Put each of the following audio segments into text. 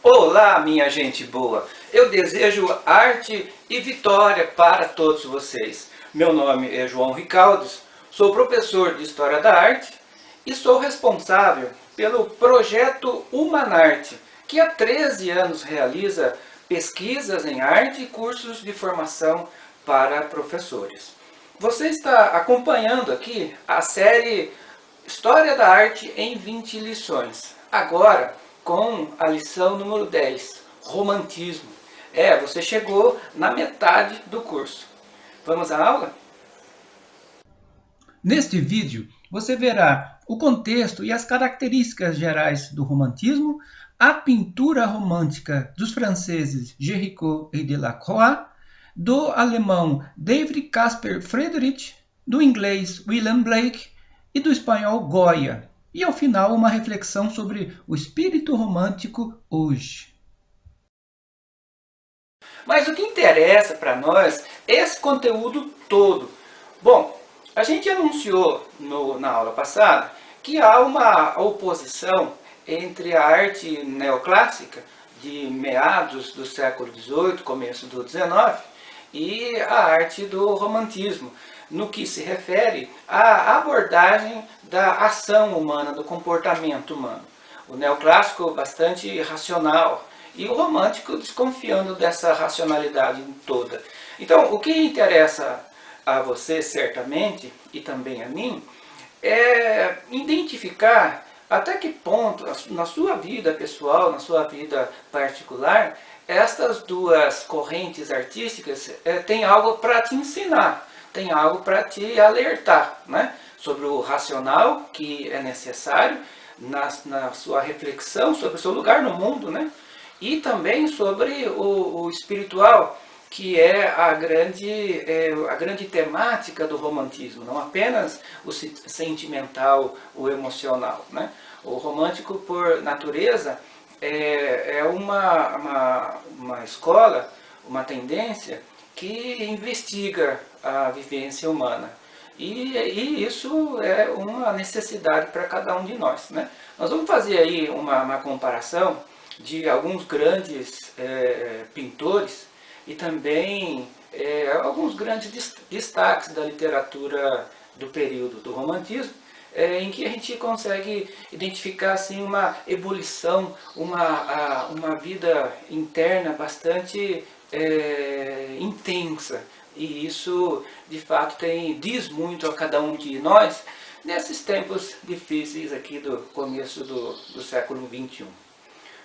Olá, minha gente boa! Eu desejo arte e vitória para todos vocês. Meu nome é João Ricaldes, sou professor de História da Arte e sou responsável pelo projeto Humanarte, que há 13 anos realiza pesquisas em arte e cursos de formação para professores. Você está acompanhando aqui a série História da Arte em 20 lições. Agora, com a lição número 10, Romantismo. Você chegou na metade do curso. Vamos à aula? Neste vídeo, você verá o contexto e as características gerais do romantismo, a pintura romântica dos franceses Géricault e Delacroix, do alemão David Caspar Friedrich, do inglês William Blake e do espanhol Goya. E, ao final, uma reflexão sobre o espírito romântico hoje. Mas o que interessa para nós é esse conteúdo todo. Bom, a gente anunciou na aula passada que há uma oposição entre a arte neoclássica de meados do século XVIII, começo do XIX, e a arte do romantismo, no que se refere à abordagem da ação humana, do comportamento humano. O neoclássico bastante racional e o romântico desconfiando dessa racionalidade toda. Então, o que interessa a você, certamente, e também a mim, é identificar até que ponto, na sua vida pessoal, na sua vida particular, estas duas correntes artísticas têm algo para te ensinar, tem algo para te alertar, né? Sobre o racional que é necessário na sua reflexão sobre o seu lugar no mundo, né? E também sobre o espiritual, que é a grande temática do romantismo, não apenas o sentimental, o emocional, né? O romântico, por natureza, é uma escola, uma tendência que investiga a vivência humana. E isso é uma necessidade para cada um de nós, né? Nós vamos fazer aí uma comparação de alguns grandes pintores e também alguns grandes destaques da literatura do período do romantismo, em que a gente consegue identificar assim, uma ebulição, uma vida interna bastante intensa. E isso, de fato, diz muito a cada um de nós nesses tempos difíceis aqui do começo do século XXI.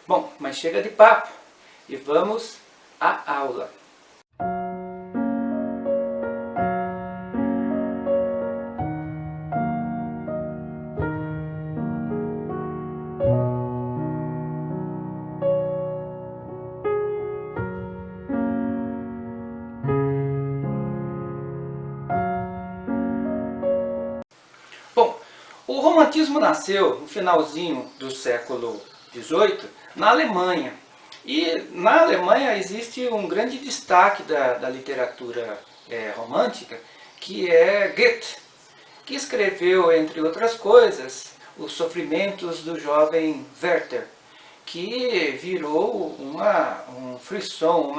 Bom, mas chega de papo e vamos à aula. Bom, o romantismo nasceu no finalzinho do século XVIII na Alemanha. E na Alemanha existe um grande destaque da literatura romântica, que é Goethe, que escreveu, entre outras coisas, Os Sofrimentos do Jovem Werther, que virou um frisson,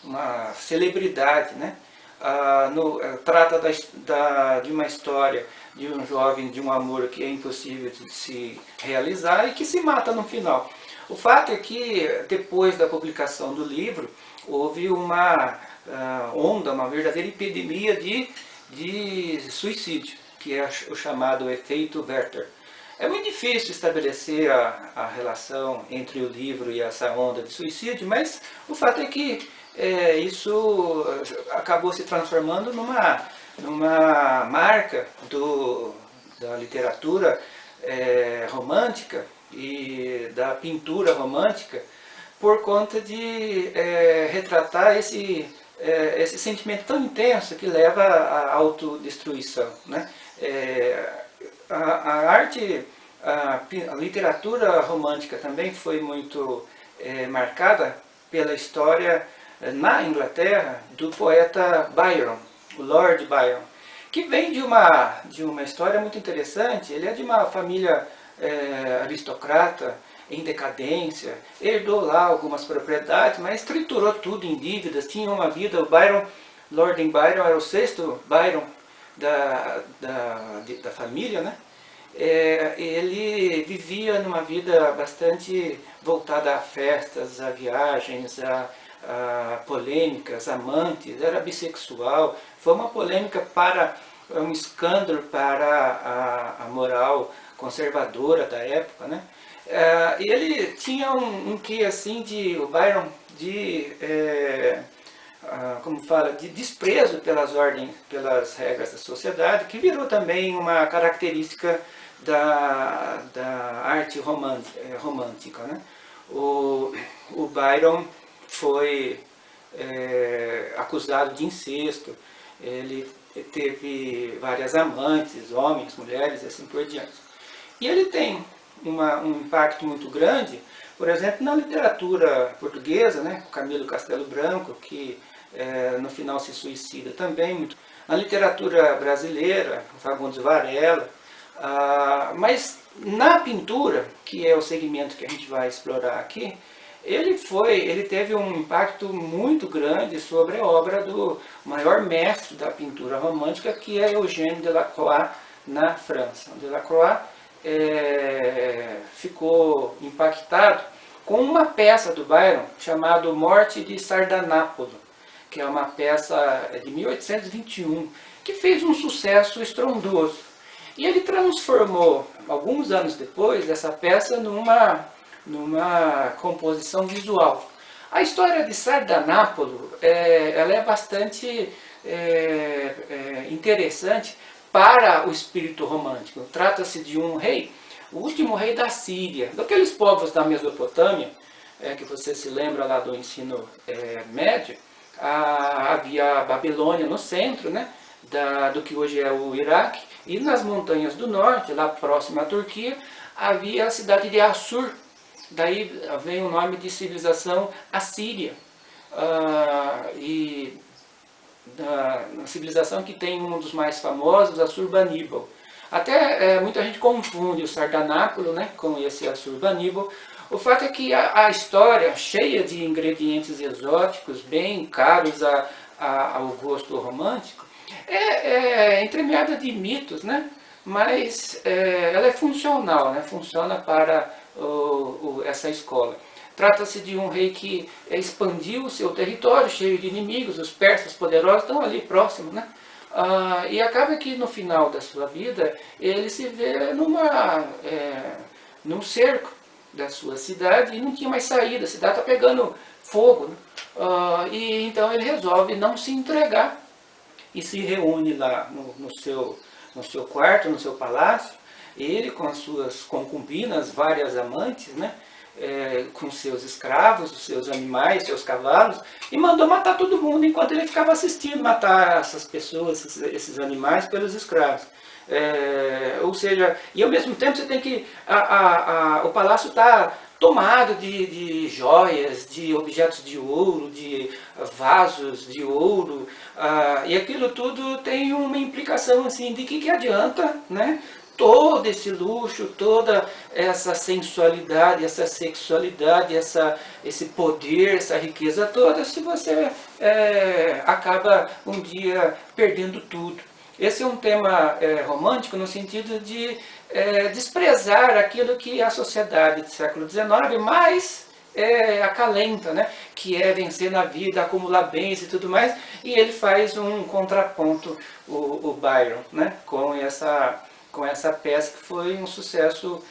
uma celebridade, né? Trata de uma história de um jovem, de um amor que é impossível de se realizar e que se mata no final. O fato é que, depois da publicação do livro, houve uma onda, uma verdadeira epidemia de suicídio, que é o chamado efeito Werther. É muito difícil estabelecer a relação entre o livro e essa onda de suicídio, mas o fato é que isso acabou se transformando numa marca da literatura romântica e da pintura romântica, por conta de retratar esse sentimento tão intenso que leva à autodestruição, né? A literatura romântica também foi muito marcada pela história na Inglaterra do poeta Byron, o Lord Byron, que vem de uma história muito interessante. Ele é de uma família aristocrata em decadência, herdou lá algumas propriedades, mas triturou tudo em dívidas, tinha uma vida, o Byron, Lord Byron era o sexto Byron da família, né? Ele vivia numa vida bastante voltada a festas, a viagens, a polêmicas, amantes, era bissexual. Foi uma polêmica para um escândalo para a moral conservadora da época, né? E ele tinha um quê assim o Byron, como fala, de desprezo pelas ordens, pelas regras da sociedade, que virou também uma característica da arte romântica, né? O Byron foi acusado de incesto, ele teve várias amantes, homens, mulheres e assim por diante. E ele tem um impacto muito grande, por exemplo, na literatura portuguesa, né? O Camilo Castelo Branco, que no final se suicida também, na literatura brasileira, Fagundes Varela, mas na pintura, que é o segmento que a gente vai explorar aqui, ele teve um impacto muito grande sobre a obra do maior mestre da pintura romântica, que é Eugène Delacroix, na França. Delacroix ficou impactado com uma peça do Byron chamada Morte de Sardanápolo, que é uma peça de 1821, que fez um sucesso estrondoso. E ele transformou, alguns anos depois, essa peça numa composição visual. A história de Sardanápolo ela é bastante interessante para o espírito romântico. Trata-se de um rei, o último rei da Síria, daqueles povos da Mesopotâmia, que você se lembra lá do ensino médio. Havia a Babilônia no centro, né, do que hoje é o Iraque, e nas montanhas do norte, lá próximo à Turquia, havia a cidade de Assur. Daí vem o nome de civilização assíria. E a civilização que tem um dos mais famosos, Assurbaníbal. Até muita gente confunde o Sardanápolo, né, com esse Assurbaníbal. O fato é que a história, cheia de ingredientes exóticos, bem caros ao gosto romântico, entremeada de mitos, né? Mas ela é funcional, né? Funciona para essa escola. Trata-se de um rei que expandiu o seu território, cheio de inimigos, os persas poderosos estão ali próximos, né? E acaba que no final da sua vida, ele se vê num cerco da sua cidade e não tinha mais saída, a cidade está pegando fogo, né? E então ele resolve não se entregar e se reúne lá no seu quarto, no seu palácio, ele com as suas concubinas, várias amantes, né? Com seus escravos, os seus animais, seus cavalos, e mandou matar todo mundo enquanto ele ficava assistindo matar essas pessoas, esses animais pelos escravos. Ou seja, e ao mesmo tempo você tem que o palácio está tomado de joias, de objetos de ouro, de vasos de ouro, e aquilo tudo tem uma implicação assim de que adianta, né? Todo esse luxo, toda essa sensualidade, essa sexualidade, esse poder, essa riqueza toda, se você acaba um dia perdendo tudo. Esse é um tema romântico no sentido de desprezar aquilo que a sociedade do século XIX mais acalenta, né? Que é vencer na vida, acumular bens e tudo mais, e ele faz um contraponto, o Byron, né? Com essa peça que foi um sucesso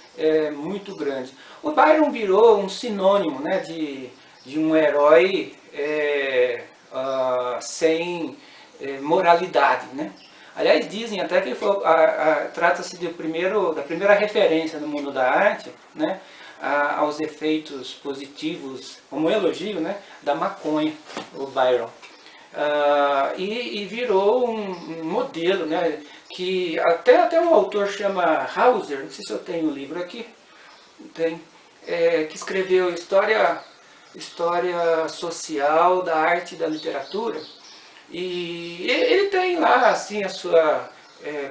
muito grande. O Byron virou um sinônimo, né, de um herói sem moralidade, né? Aliás, dizem até que trata-se da primeira referência no mundo da arte, né, aos efeitos positivos, como um elogio, né, da maconha, o Byron. E virou um modelo, né, que até um autor chama Hauser, não sei se eu tenho o livro aqui, que escreveu história social da arte e da literatura, e ele tem lá assim a sua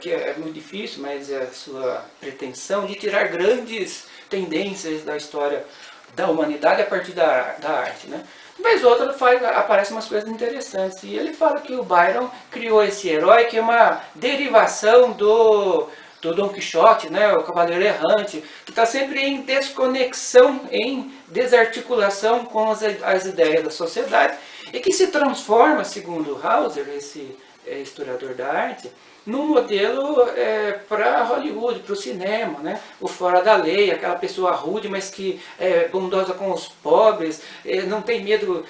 que é muito difícil, mas é a sua pretensão de tirar grandes tendências da história da humanidade a partir da arte, né? Mas outra aparecem umas coisas interessantes. E ele fala que o Byron criou esse herói que é uma derivação do Dom Quixote, né, o Cavaleiro Errante, que está sempre em desconexão, em desarticulação com as ideias da sociedade, e que se transforma, segundo Hauser, esse historiador da arte, num modelo para Hollywood, para o cinema, né? O fora da lei, aquela pessoa rude, mas que é bondosa com os pobres, não tem medo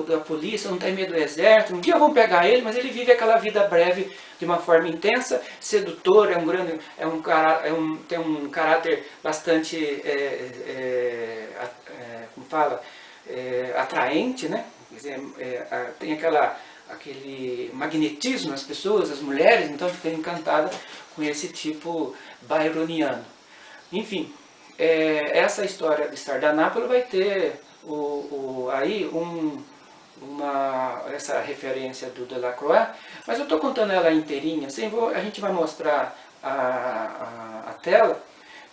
da polícia, não tem medo do exército. Um dia vão pegar ele, mas ele vive aquela vida breve de uma forma intensa, sedutor, tem um caráter bastante, como fala, atraente, né? Quer dizer, tem aquele magnetismo nas pessoas, as mulheres, então fica encantada com esse tipo byroniano. Enfim, essa história de Sardanapalo vai ter aí essa referência do Delacroix, mas eu estou contando ela inteirinha, assim, a gente vai mostrar a tela,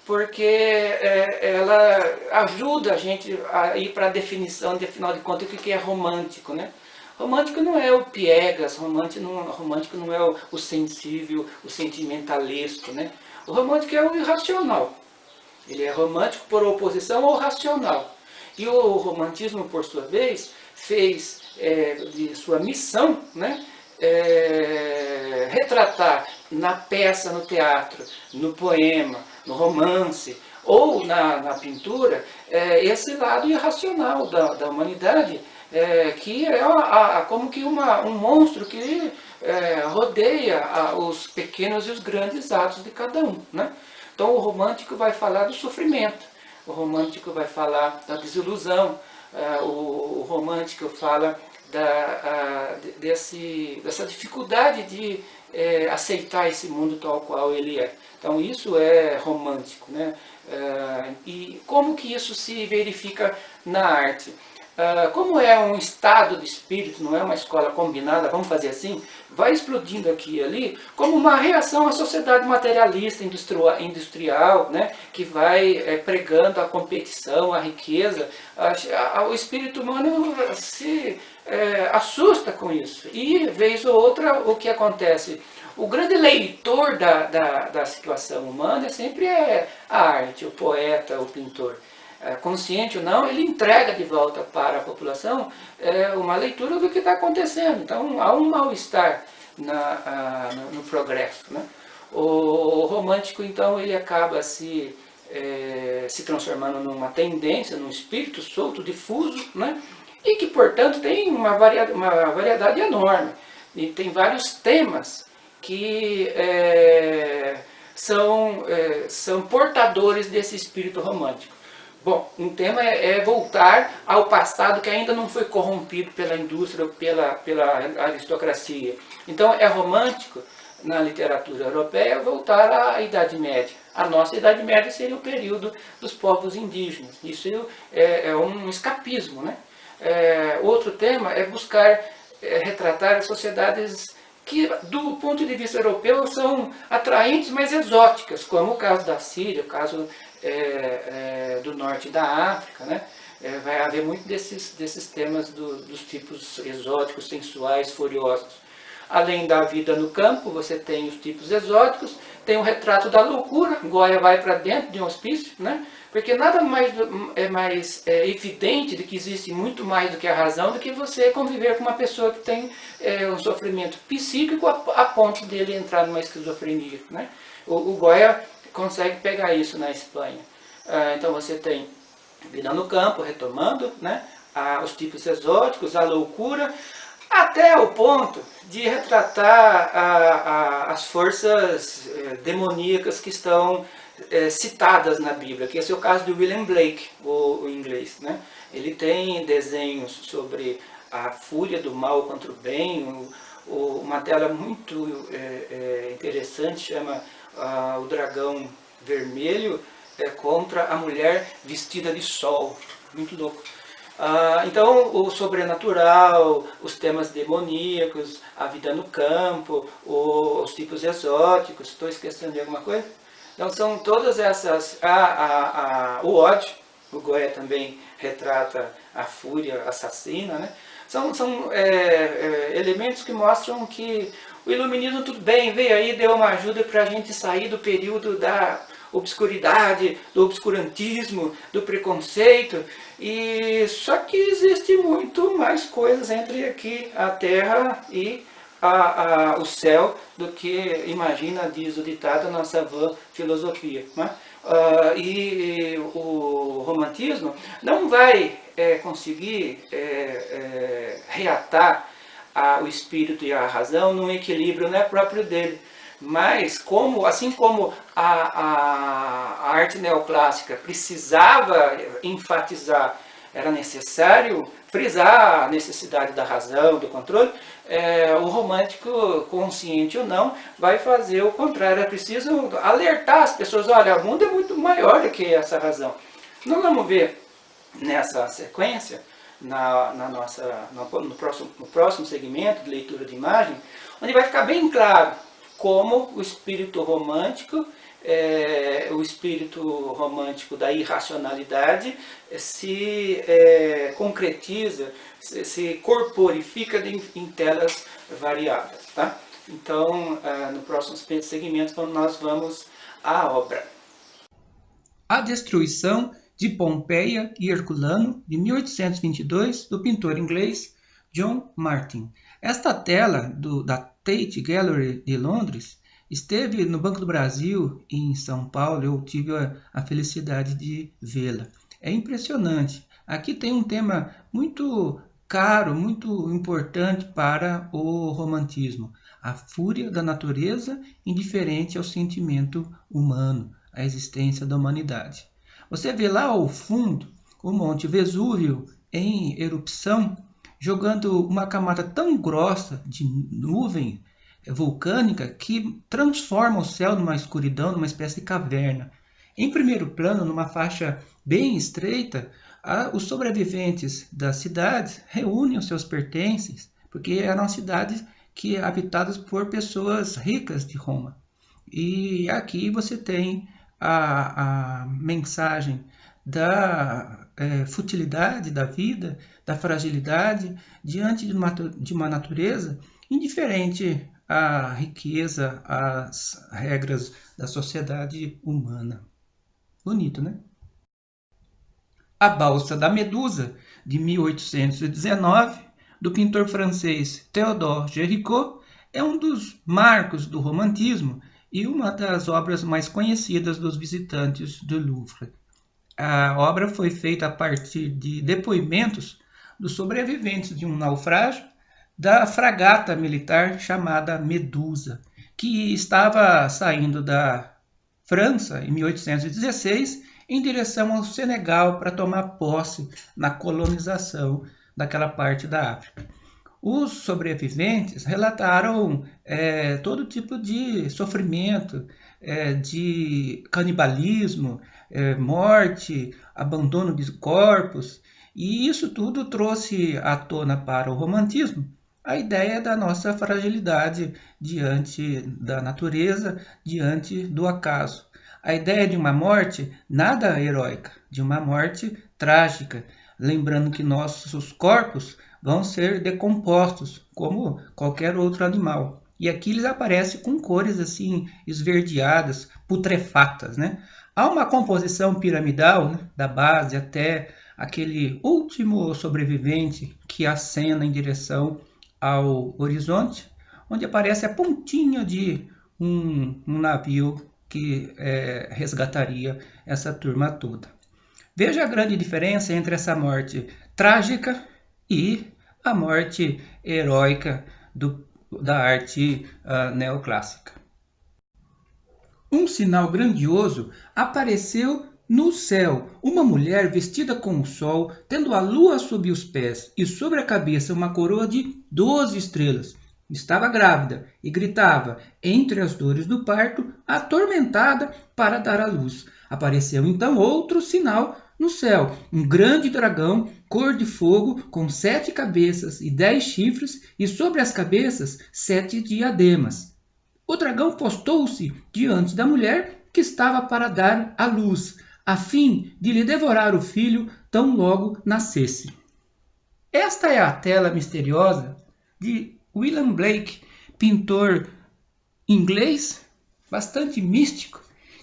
porque ela ajuda a gente a ir para a definição, de, afinal de contas, o que é romântico, né? Romântico não é o piegas, romântico não é o sensível, o sentimentalesco, né? O romântico é o irracional. Ele é romântico por oposição ao racional. E o romantismo, por sua vez, fez de sua missão, né, retratar na peça, no teatro, no poema, no romance ou na pintura, esse lado irracional da humanidade, que é como que um monstro que rodeia os pequenos e os grandes atos de cada um, né? Então o romântico vai falar do sofrimento, o romântico vai falar da desilusão, o romântico fala dessa dificuldade de aceitar esse mundo tal qual ele é. Então isso é romântico, né? E como que isso se verifica na arte? Como é um estado de espírito, não é uma escola combinada, vamos fazer assim, vai explodindo aqui e ali, como uma reação à sociedade materialista, industrial, né, que vai pregando a competição, a riqueza. O espírito humano se assusta com isso. E, vez ou outra, o que acontece? O grande leitor da situação humana sempre é a arte, o poeta, o pintor. Consciente ou não, ele entrega de volta para a população uma leitura do que está acontecendo. Então há um mal-estar no progresso, né? O romântico, então, ele acaba se transformando numa tendência, num espírito solto, difuso, né? E que, portanto, tem uma variedade enorme. E tem vários temas que são portadores desse espírito romântico. Bom, um tema é voltar ao passado que ainda não foi corrompido pela indústria ou pela aristocracia. Então é romântico, na literatura europeia, voltar à Idade Média. A nossa Idade Média seria o período dos povos indígenas. Isso é um escapismo, né? Outro tema é buscar retratar as sociedades que, do ponto de vista europeu, são atraentes, mas exóticas, como o caso da Síria, o caso do norte da África, né? Vai haver muito desses temas dos tipos exóticos, sensuais, furiosos. Além da vida no campo, você tem os tipos exóticos, tem o retrato da loucura, Goya vai para dentro de um hospício, né? Porque nada mais evidente de que existe muito mais do que a razão do que você conviver com uma pessoa que tem um sofrimento psíquico a ponto dele entrar numa esquizofrenia, né? O Goya consegue pegar isso na Espanha. Então você tem vida no campo, retomando, né? Os tipos exóticos, a loucura, até o ponto de retratar as forças demoníacas que estão citadas na Bíblia, que esse é o caso de William Blake, o inglês, né? Ele tem desenhos sobre a fúria do mal contra o bem, uma tela muito interessante, chama o dragão vermelho contra a mulher vestida de sol, muito louco. Então, o sobrenatural, os temas demoníacos, a vida no campo, os tipos exóticos, estou esquecendo de alguma coisa? Então, são todas essas... o ódio, o Goya também retrata a fúria assassina, né? São elementos que mostram que o iluminismo, tudo bem, veio aí, deu uma ajuda para a gente sair do período da obscuridade, do obscurantismo, do preconceito, e só que existe muito mais coisas entre aqui a Terra e o céu do que imagina, diz o ditado, a nossa vã filosofia, né? E o romantismo não vai conseguir reatar o espírito e a razão num equilíbrio não é próprio dele. Mas, assim como a arte neoclássica precisava enfatizar, era necessário frisar a necessidade da razão, do controle, o romântico, consciente ou não, vai fazer o contrário. É preciso alertar as pessoas, olha, o mundo é muito maior do que essa razão. Nós vamos ver nessa sequência, no próximo segmento de leitura de imagem, onde vai ficar bem claro como o espírito romântico da irracionalidade se concretiza, se corporifica em telas variadas. Tá? Então, no próximo segmento, nós vamos à obra. A Destruição de Pompeia e Herculano, de 1822, do pintor inglês John Martin. Esta tela da Tate Gallery de Londres esteve no Banco do Brasil em São Paulo. Eu tive a felicidade de vê-la. É impressionante. Aqui tem um tema muito caro, muito importante para o romantismo. A fúria da natureza indiferente ao sentimento humano, à existência da humanidade. Você vê lá ao fundo o Monte Vesúvio em erupção, jogando uma camada tão grossa de nuvem vulcânica que transforma o céu numa escuridão, numa espécie de caverna. Em primeiro plano, numa faixa bem estreita, os sobreviventes das cidades reúnem os seus pertences, porque eram cidades habitadas por pessoas ricas de Roma. E aqui você tem a mensagem da futilidade da vida, da fragilidade, diante de uma natureza indiferente à riqueza, às regras da sociedade humana. Bonito, né? A Balsa da Medusa, de 1819, do pintor francês Théodore Géricault, é um dos marcos do romantismo e uma das obras mais conhecidas dos visitantes do Louvre. A obra foi feita a partir de depoimentos dos sobreviventes de um naufrágio da fragata militar chamada Medusa, que estava saindo da França em 1816 em direção ao Senegal para tomar posse na colonização daquela parte da África. Os sobreviventes relataram todo tipo de sofrimento, de canibalismo, morte, abandono de corpos, e isso tudo trouxe à tona para o romantismo a ideia da nossa fragilidade diante da natureza, diante do acaso. A ideia de uma morte nada heróica, de uma morte trágica, lembrando que nossos corpos vão ser decompostos, como qualquer outro animal. E aqui eles aparecem com cores assim esverdeadas, putrefatas, né? Há uma composição piramidal, né, da base até aquele último sobrevivente que acena em direção ao horizonte, onde aparece a pontinha de um navio que resgataria essa turma toda. Veja a grande diferença entre essa morte trágica e a morte heróica da arte neoclássica. Um sinal grandioso apareceu no céu, uma mulher vestida com o sol, tendo a lua sob os pés e sobre a cabeça uma coroa de 12 estrelas. Estava grávida e gritava, entre as dores do parto, atormentada para dar à luz. Apareceu então outro sinal no céu um grande dragão, cor de fogo, com 7 cabeças e 10 chifres, e sobre as cabeças 7 diademas. O dragão postou-se diante da mulher que estava para dar à luz, a fim de lhe devorar o filho tão logo nascesse. Esta é a tela misteriosa de William Blake, pintor inglês, bastante místico,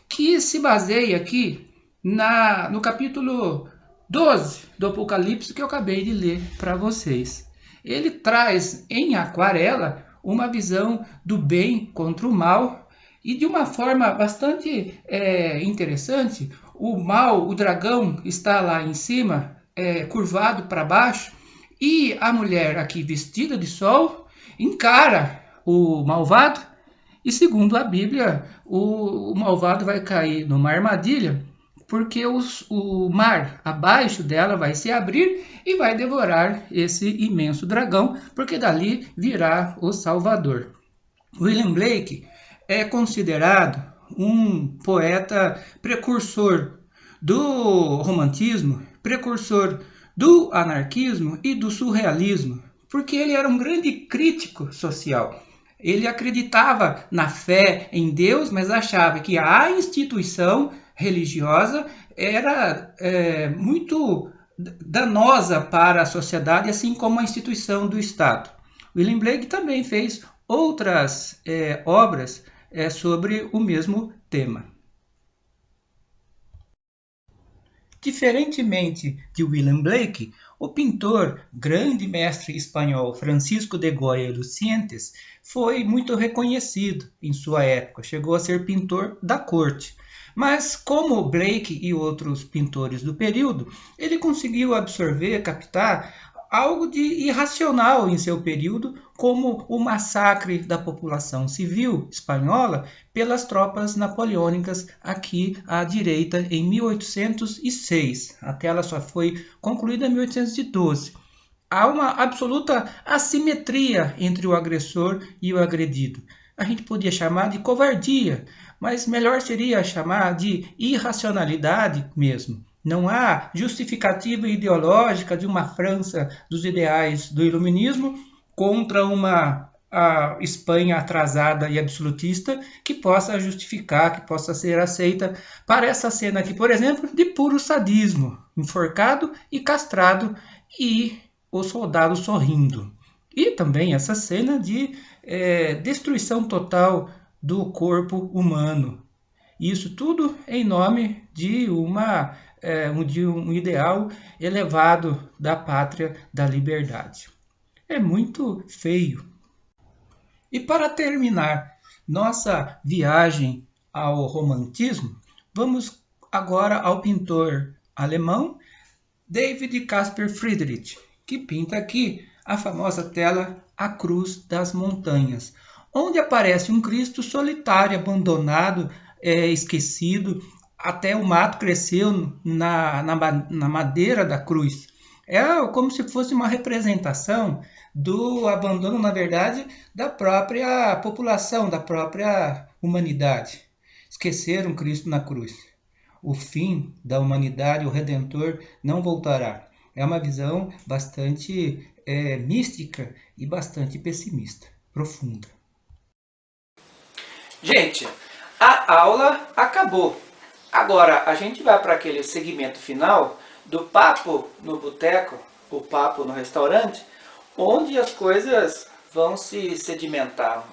que se baseia aqui no capítulo 12 do Apocalipse que eu acabei de ler para vocês. Ele traz em aquarela uma visão do bem contra o mal e de uma forma bastante interessante. O mal, o dragão, está lá em cima, curvado para baixo, e a mulher aqui vestida de sol encara o malvado. E segundo a Bíblia, o malvado vai cair numa armadilha, porque o mar abaixo dela vai se abrir e vai devorar esse imenso dragão, porque dali virá o Salvador. William Blake é considerado um poeta precursor do romantismo, precursor do anarquismo e do surrealismo, porque ele era um grande crítico social. Ele acreditava na fé em Deus, mas achava que a instituição religiosa era muito danosa para a sociedade, assim como a instituição do Estado. William Blake também fez outras obras sobre o mesmo tema. Diferentemente de William Blake, o pintor, grande mestre espanhol Francisco de Goya e Lucientes foi muito reconhecido em sua época, chegou a ser pintor da corte. Mas, como Blake e outros pintores do período, ele conseguiu absorver, captar algo de irracional em seu período, como o massacre da população civil espanhola pelas tropas napoleônicas aqui à direita em 1806. A tela só foi concluída em 1812. Há uma absoluta assimetria entre o agressor e o agredido. A gente podia chamar de covardia, mas melhor seria chamar de irracionalidade mesmo. Não há justificativa ideológica de uma França dos ideais do iluminismo contra uma Espanha atrasada e absolutista que possa justificar, que possa ser aceita para essa cena aqui, por exemplo, de puro sadismo, enforcado e castrado e o soldado sorrindo. E também essa cena de destruição total do corpo humano. Isso tudo em nome de um ideal elevado da pátria da liberdade. É muito feio. E para terminar nossa viagem ao romantismo, vamos agora ao pintor alemão David Caspar Friedrich, que pinta aqui a famosa tela A Cruz das Montanhas, onde aparece um Cristo solitário, abandonado, esquecido. Até o mato cresceu na madeira da cruz. É como se fosse uma representação do abandono, na verdade, da própria população, da própria humanidade. Esqueceram Cristo na cruz. O fim da humanidade, o Redentor, não voltará. É uma visão bastante mística e bastante pessimista, profunda. Gente, a aula acabou. Agora a gente vai para aquele segmento final do papo no boteco, o papo no restaurante, onde as coisas vão se sedimentar,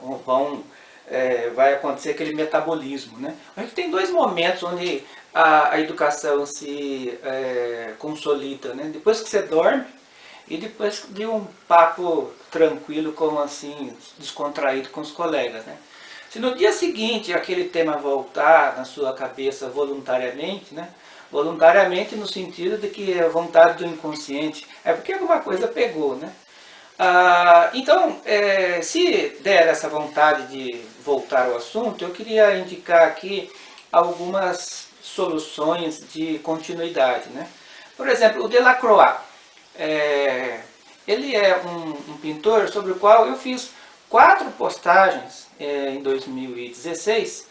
vai acontecer aquele metabolismo, né? A gente tem dois momentos onde a educação se consolida, né? Depois que você dorme e depois de um papo tranquilo, como assim, descontraído com os colegas, né? Se no dia seguinte aquele tema voltar na sua cabeça voluntariamente, né? Voluntariamente no sentido de que é vontade do inconsciente, é porque alguma coisa pegou, né? Então, se der essa vontade de voltar ao assunto, eu queria indicar aqui algumas soluções de continuidade, né? Por exemplo, o Delacroix, ele é um pintor sobre o qual eu fiz 4 postagens em 2016,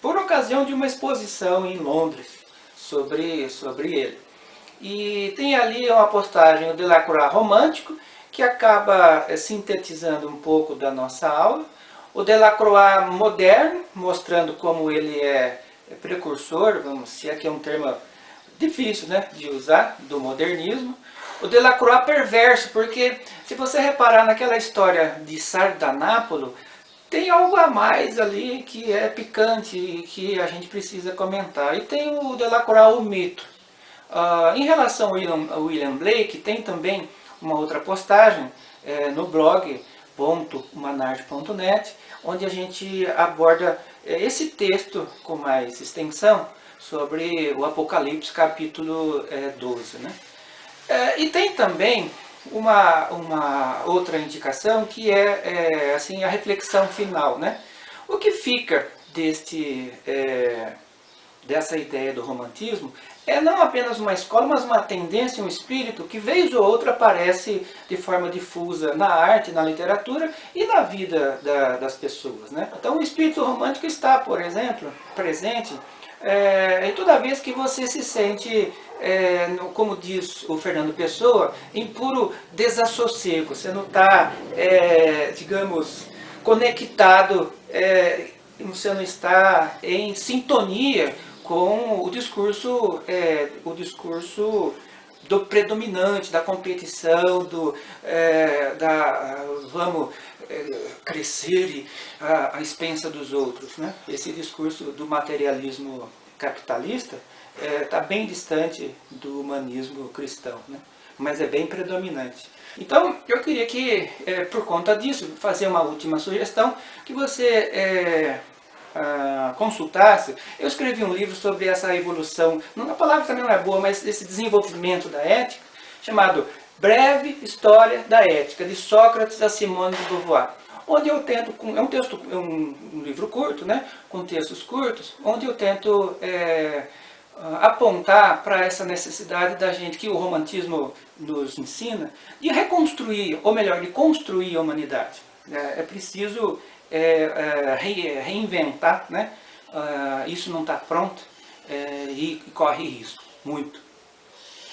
por ocasião de uma exposição em Londres, sobre ele. E tem ali uma postagem, o Delacroix romântico, que acaba sintetizando um pouco da nossa aula. O Delacroix moderno, mostrando como ele é precursor, se é que é um termo difícil, né, de usar, do modernismo. O Delacroix perverso, porque se você reparar naquela história de Sardanápolo, tem algo a mais ali que é picante e que a gente precisa comentar. E tem o Delacroix, o mito. Em relação ao William Blake, tem também uma outra postagem no blog .manarte.net, onde a gente aborda esse texto com mais extensão sobre o Apocalipse capítulo 12. Né? E tem também uma outra indicação que é assim, a reflexão final. Né? O que fica dessa ideia do romantismo é não apenas uma escola, mas uma tendência, um espírito que vez ou outra aparece de forma difusa na arte, na literatura e na vida das pessoas. Né? Então o espírito romântico está, por exemplo, presente em toda vez que você se sente, como diz o Fernando Pessoa, em puro desassossego. Você não está, digamos, conectado, você não está em sintonia com o discurso do predominante, da competição, vamos crescer à expensa dos outros. Né? Esse discurso do materialismo capitalista está bem distante do humanismo cristão, né? Mas é bem predominante. Então, eu queria que, por conta disso, fazer uma última sugestão, que você consultasse. Eu escrevi um livro sobre essa evolução, a palavra também não é boa, mas esse desenvolvimento da ética, chamado Breve História da Ética, de Sócrates a Simone de Beauvoir, onde eu tento, é um livro curto, né, com textos curtos, onde eu tento apontar para essa necessidade da gente, que o romantismo nos ensina, de reconstruir, ou melhor, de construir a humanidade. É preciso reinventar, né? Isso não está pronto e corre risco, muito.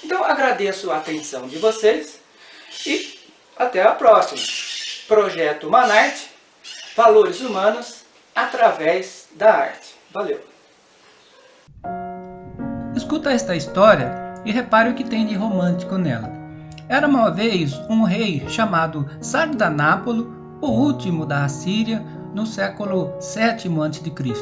Então agradeço a atenção de vocês e até a próxima. Projeto Manarte, valores humanos através da arte. Valeu! Escuta esta história e repare o que tem de romântico nela. Era uma vez um rei chamado Sardanápolo, o último da Assíria, no século VII a.C.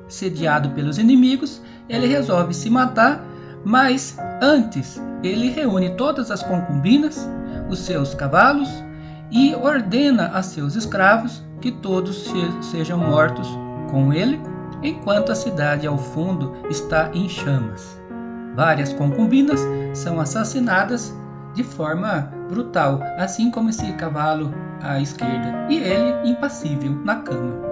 Sediado pelos inimigos, ele resolve se matar, mas antes ele reúne todas as concubinas, os seus cavalos e ordena a seus escravos que todos sejam mortos com ele, enquanto a cidade ao fundo está em chamas. Várias concubinas são assassinadas de forma brutal, assim como esse cavalo à esquerda, e ele impassível na cama.